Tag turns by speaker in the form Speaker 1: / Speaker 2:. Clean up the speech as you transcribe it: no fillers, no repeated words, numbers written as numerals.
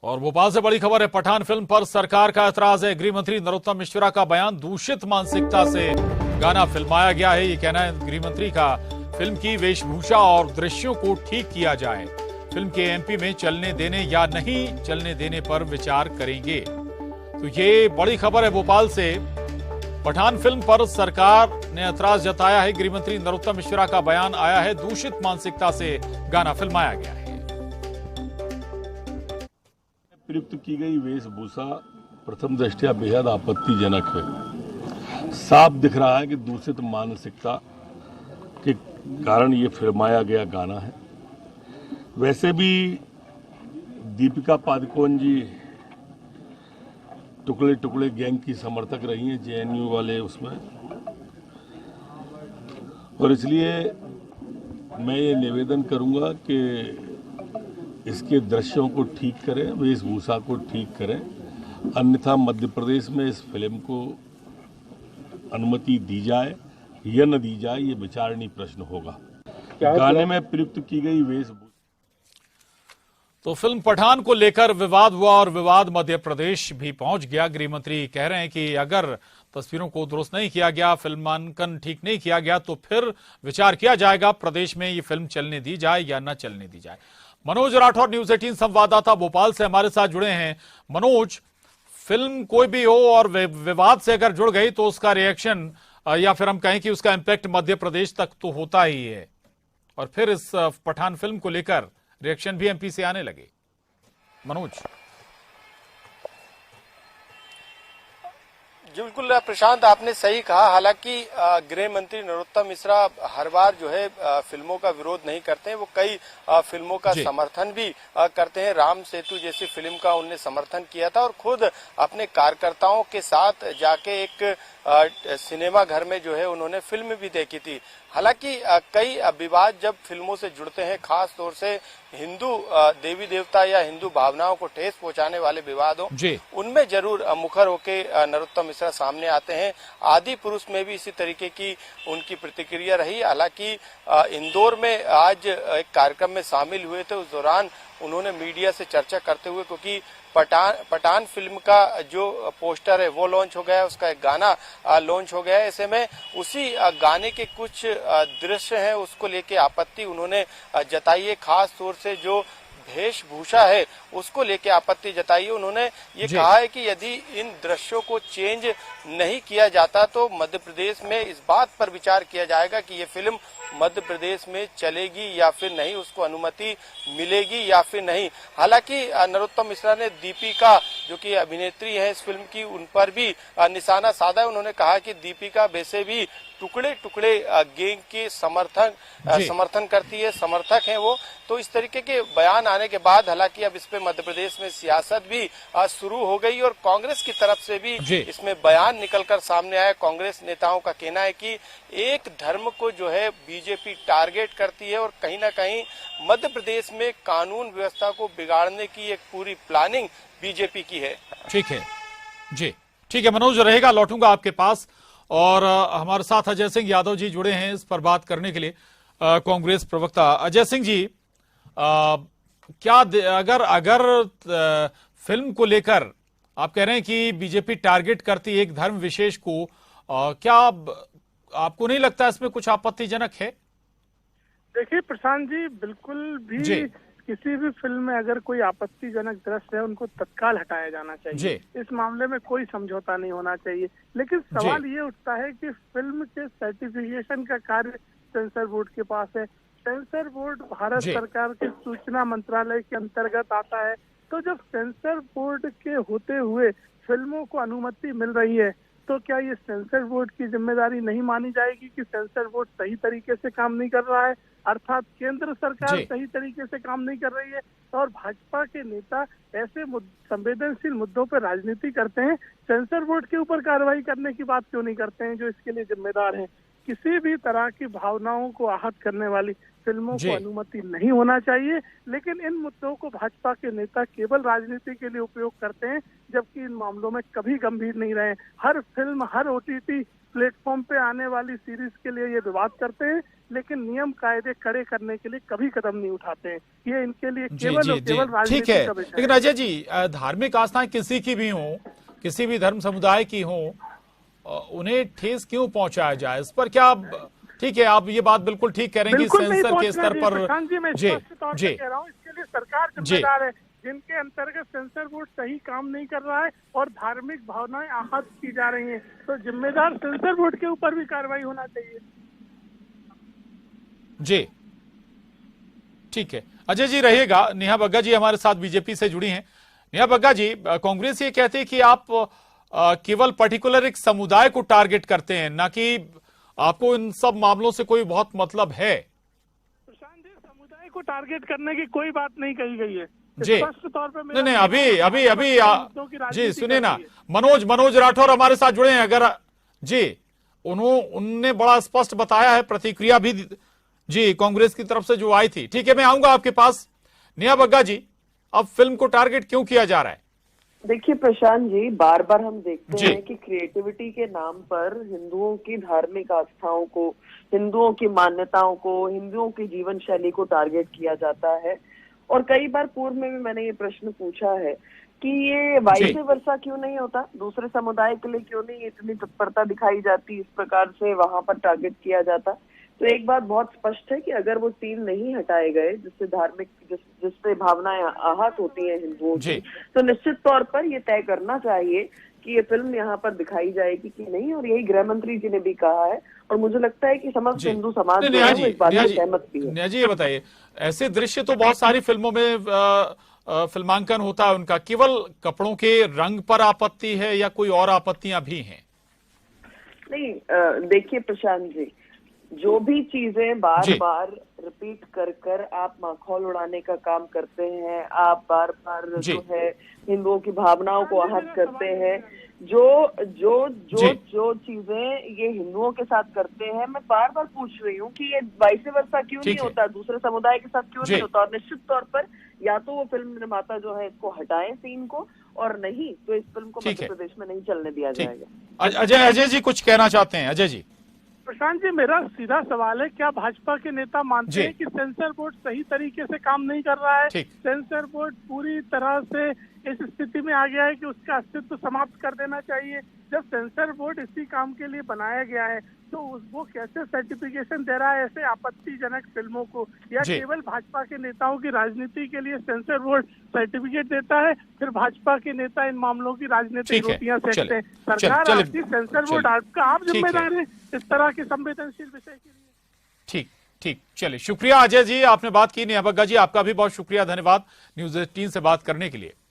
Speaker 1: और भोपाल से बड़ी खबर है, पठान फिल्म पर सरकार का ऐतराज है। गृह मंत्री नरोत्तम मिश्रा का बयान, दूषित मानसिकता से गाना फिल्माया गया है, ये कहना है गृह मंत्री का। फिल्म की वेशभूषा और दृश्यों को ठीक किया जाए, फिल्म के एमपी में चलने देने या नहीं चलने देने पर विचार करेंगे। तो ये बड़ी खबर है भोपाल से। पठान फिल्म पर सरकार ने ऐतराज जताया है। गृह मंत्री नरोत्तम मिश्रा का बयान आया है, दूषित मानसिकता से गाना फिल्माया गया है।
Speaker 2: प्रयुक्त की गई वेशभूषा प्रथम दृष्टया बेहद आपत्तिजनक है। साफ दिख रहा है कि दूषित मानसिकता के कारण ये फिल्माया गया गाना है। वैसे भी दीपिका पादुकोण जी टुकड़े टुकड़े गैंग की समर्थक रही हैं, जेएनयू वाले उसमें, और इसलिए मैं ये निवेदन करूंगा कि इसके दृश्यों को ठीक करें, वेशभूषा को ठीक करें, अन्यथा मध्य प्रदेश में इस फिल्म को अनुमति दी जाए या न दी जाए, ये विचारणीय प्रश्न होगा। गाने में प्रयुक्त की गई वेशभूषा।
Speaker 1: तो फिल्म पठान को लेकर विवाद हुआ और विवाद मध्य प्रदेश भी पहुंच गया। गृह मंत्री कह रहे हैं कि अगर तस्वीरों को दुरुस्त नहीं किया गया, फिल्मांकन ठीक नहीं किया गया, तो फिर विचार किया जाएगा प्रदेश में ये फिल्म चलने दी जाए या न चलने दी जाए। मनोज राठौर, न्यूज 18 संवाददाता भोपाल से हमारे साथ जुड़े हैं। मनोज, फिल्म कोई भी हो और विवाद से अगर जुड़ गई तो उसका रिएक्शन या फिर हम कहें कि उसका इंपैक्ट मध्य प्रदेश तक तो होता ही है, और फिर इस पठान फिल्म को लेकर रिएक्शन भी एमपी से आने लगे। मनोज।
Speaker 3: जी बिल्कुल प्रशांत, आपने सही कहा। हालांकि गृह मंत्री नरोत्तम मिश्रा हर बार जो है फिल्मों का विरोध नहीं करते हैं, वो कई फिल्मों का समर्थन भी करते हैं। राम सेतु जैसी फिल्म का उन्होंने समर्थन किया था और खुद अपने कार्यकर्ताओं के साथ जाके एक सिनेमा घर में जो है उन्होंने फिल्म भी देखी थी। हालांकि कई विवाद जब फिल्मों से जुड़ते हैं, खास तौर से हिंदू देवी देवता या हिंदू भावनाओं को ठेस पहुंचाने वाले विवाद हो, उनमें जरूर मुखर होके नरोत्तम मिश्रा सामने आते हैं। आदि पुरुष में भी इसी तरीके की उनकी प्रतिक्रिया रही। हालांकि इंदौर में आज एक कार्यक्रम में शामिल हुए थे, उस दौरान उन्होंने मीडिया से चर्चा करते हुए, क्योंकि पठान फिल्म का जो पोस्टर है वो लॉन्च हो गया है, उसका एक गाना लॉन्च हो गया है। ऐसे में उसी गाने के कुछ दृश्य हैं, उसको लेके आपत्ति उन्होंने जताई है। खास तौर से जो वेशभूषा है उसको लेके आपत्ति जताई है। उन्होंने ये कहा है कि यदि इन दृश्यों को चेंज नहीं किया जाता तो मध्य प्रदेश में इस बात पर विचार किया जाएगा कि ये फिल्म मध्य प्रदेश में चलेगी या फिर नहीं, उसको अनुमति मिलेगी या फिर नहीं। हालांकि नरोत्तम मिश्रा ने दीपिका, जो कि अभिनेत्री है इस फिल्म की, उन पर भी निशाना साधा है। उन्होंने कहा कि दीपिका वैसे भी टुकड़े टुकड़े गैंग के समर्थन करती है, समर्थक हैं वो। तो इस तरीके के बयान आने के बाद हालांकि अब इस पे मध्य प्रदेश में सियासत भी शुरू हो गई और कांग्रेस की तरफ से भी इसमें बयान निकलकर सामने आया। कांग्रेस नेताओं का कहना है कि एक धर्म को जो है बीजेपी टारगेट करती है और कहीं ना कहीं मध्य प्रदेश में कानून व्यवस्था को बिगाड़ने की एक पूरी प्लानिंग बीजेपी की है।
Speaker 1: ठीक है जी, ठीक है मनोज, रहेगा, लौटूंगा आपके पास। और हमारे साथ अजय सिंह यादव जी जुड़े हैं इस पर बात करने के लिए, कांग्रेस प्रवक्ता। अजय सिंह जी, क्या अगर फिल्म को लेकर आप कह रहे हैं कि बीजेपी टारगेट करती है एक धर्म विशेष को, क्या आपको नहीं लगता इसमें कुछ आपत्तिजनक है?
Speaker 4: देखिए प्रशांत जी, बिल्कुल भी किसी भी फिल्म में अगर कोई आपत्तिजनक दृश्य है उनको तत्काल हटाया जाना चाहिए। इस मामले में कोई समझौता नहीं होना चाहिए। लेकिन सवाल ये उठता है कि फिल्म के सर्टिफिकेशन का कार्य सेंसर बोर्ड के पास है। सेंसर बोर्ड भारत सरकार के सूचना मंत्रालय के अंतर्गत आता है। तो जब सेंसर बोर्ड के होते हुए फिल्मों को अनुमति मिल रही है तो क्या ये सेंसर बोर्ड की जिम्मेदारी नहीं मानी जाएगी कि सेंसर बोर्ड सही तरीके से काम नहीं कर रहा है, अर्थात केंद्र सरकार सही तरीके से काम नहीं कर रही है? और भाजपा के नेता ऐसे संवेदनशील मुद्दों पर राजनीति करते हैं, सेंसर बोर्ड के ऊपर कार्रवाई करने की बात क्यों नहीं करते हैं जो इसके लिए जिम्मेदार हैं? किसी भी तरह की भावनाओं को आहत करने वाली फिल्मों को अनुमति नहीं होना चाहिए। लेकिन इन मुद्दों को भाजपा के नेता केवल राजनीति के लिए उपयोग करते हैं, जबकि इन मामलों में कभी गंभीर नहीं रहे। हर फिल्म, हर ओटीटी प्लेटफॉर्म पे आने वाली सीरीज के लिए ये विवाद करते हैं, लेकिन नियम कायदे कड़े करने के लिए कभी कदम नहीं उठाते हैं। ये इनके लिए
Speaker 1: जी
Speaker 4: केवल
Speaker 1: जी
Speaker 4: और
Speaker 1: जी
Speaker 4: केवल
Speaker 1: ठीक
Speaker 4: राजनीति
Speaker 1: है।
Speaker 4: का विषय
Speaker 1: लेकिन
Speaker 4: है।
Speaker 1: अजय जी, धार्मिक आस्थाएं किसी की भी हों, किसी भी धर्म समुदाय की हों, उन्हें ठेस क्यों पहुंचाया जाए, इस पर क्या ठीक है, आप ये बात बिल्कुल ठीक कह रहे हैं कि
Speaker 4: बिल्कुल नहीं
Speaker 1: सेंसर के
Speaker 4: पहुंचना
Speaker 1: स्तर
Speaker 4: चाहिए
Speaker 1: पर।
Speaker 4: प्रशांत जी, मैं
Speaker 1: जी
Speaker 4: स्पष्ट तौर
Speaker 1: जी
Speaker 4: पे कह रहा हूँ, इसके लिए सरकार जिम्मेदार है। जिनके अंतर्गत सेंसर बोर्ड सही काम नहीं कर रहा है और धार्मिक भावनाएं आहत की जा रही हैं, तो जिम्मेदार सेंसर बोर्ड के ऊपर भी कार्रवाई होना चाहिए।
Speaker 1: जी ठीक है। अजय जी रहिएगा। नेहा बग्गा जी हमारे साथ बीजेपी से जुड़ी हैं। नेहा बग्गा जी, कांग्रेस ये कहते हैं कि आप केवल पर्टिकुलर एक समुदाय को टारगेट करते हैं, ना कि आपको इन सब मामलों से कोई बहुत मतलब है।
Speaker 4: प्रशांत जी, समुदाय को टारगेट करने की कोई बात नहीं कही गई है।
Speaker 1: जी
Speaker 4: स्पष्ट तौर पे
Speaker 1: नहीं अभी जी सुनिए ना, मनोज राठौर हमारे साथ जुड़े हैं। अगर जी उनने बड़ा स्पष्ट बताया है, प्रतिक्रिया भी जी कांग्रेस की तरफ से जो आई थी। ठीक है, मैं आऊंगा आपके पास। नेहा बग्गा जी, अब फिल्म को टारगेट क्यों किया जा रहा है?
Speaker 5: देखिए प्रशांत जी, बार बार हम देखते हैं कि क्रिएटिविटी के नाम पर हिंदुओं की धार्मिक आस्थाओं को, हिंदुओं की मान्यताओं को, हिंदुओं की जीवन शैली को टारगेट किया जाता है। और कई बार पूर्व में भी मैंने ये प्रश्न पूछा है कि ये वाइस वर्सा क्यों नहीं होता, दूसरे समुदाय के लिए क्यों नहीं इतनी तत्परता दिखाई जाती, इस प्रकार से वहां पर टारगेट किया जाता। तो एक बात बहुत स्पष्ट है कि अगर वो सीन नहीं हटाए गए जिससे धार्मिक जिससे भावनाएं आहत होती हैं हिंदुओं की, तो निश्चित तौर पर ये तय करना चाहिए कि ये फिल्म यहाँ पर दिखाई जाएगी कि नहीं। और यही गृह मंत्री जी ने भी कहा है और मुझे लगता है कि समस्त हिंदू समाज जो है वो इस बात में सहमत भी है।
Speaker 1: नेहा जी ये बताइए, ऐसे दृश्य तो बहुत सारी फिल्मों में फिल्मांकन होता है उनका, केवल कपड़ों के रंग पर आपत्ति है या कोई और आपत्तियां भी हैं?
Speaker 5: नहीं, देखिए प्रशांत जी, जो भी चीजें बार बार रिपीट कर कर आप माखौल उड़ाने का काम करते हैं, आप बार बार जो है हिंदुओं की भावनाओं को आहत करते हैं, जो चीजें ये हिंदुओं के साथ करते हैं, मैं बार बार पूछ रही हूँ कि ये वाइस वर्सा क्यों नहीं होता, दूसरे समुदाय के साथ क्यों नहीं होता। और निश्चित तौर पर या तो वो फिल्म निर्माता जो है इसको हटाएं सीन को, और नहीं तो इस फिल्म को मध्य प्रदेश में नहीं चलने दिया जाएगा।
Speaker 1: अजय जी कुछ कहना चाहते हैं? अजय जी।
Speaker 4: प्रशांत जी, मेरा सीधा सवाल है, क्या भाजपा के नेता मानते हैं कि सेंसर बोर्ड सही तरीके से काम नहीं कर रहा है? सेंसर बोर्ड पूरी तरह से इस स्थिति में आ गया है कि उसका अस्तित्व समाप्त कर देना चाहिए। जब सेंसर बोर्ड इसी काम के लिए बनाया गया है, तो वो कैसे सर्टिफिकेशन दे रहा है ऐसे आपत्तिजनक फिल्मों को? या केवल भाजपा के नेताओं की राजनीति के लिए सेंसर बोर्ड सर्टिफिकेट देता है, फिर भाजपा के नेता इन मामलों की राजनीतिक रोटियां सेकते हैं? सरकार आपकी, सेंसर बोर्ड आपका, आप जिम्मेदार है इस तरह के संवेदनशील विषय के लिए।
Speaker 1: ठीक, चलिए शुक्रिया अजय जी, आपने बात की। नेहा बग्गा जी आपका भी बहुत शुक्रिया, धन्यवाद न्यूज़ 18 से बात करने के लिए।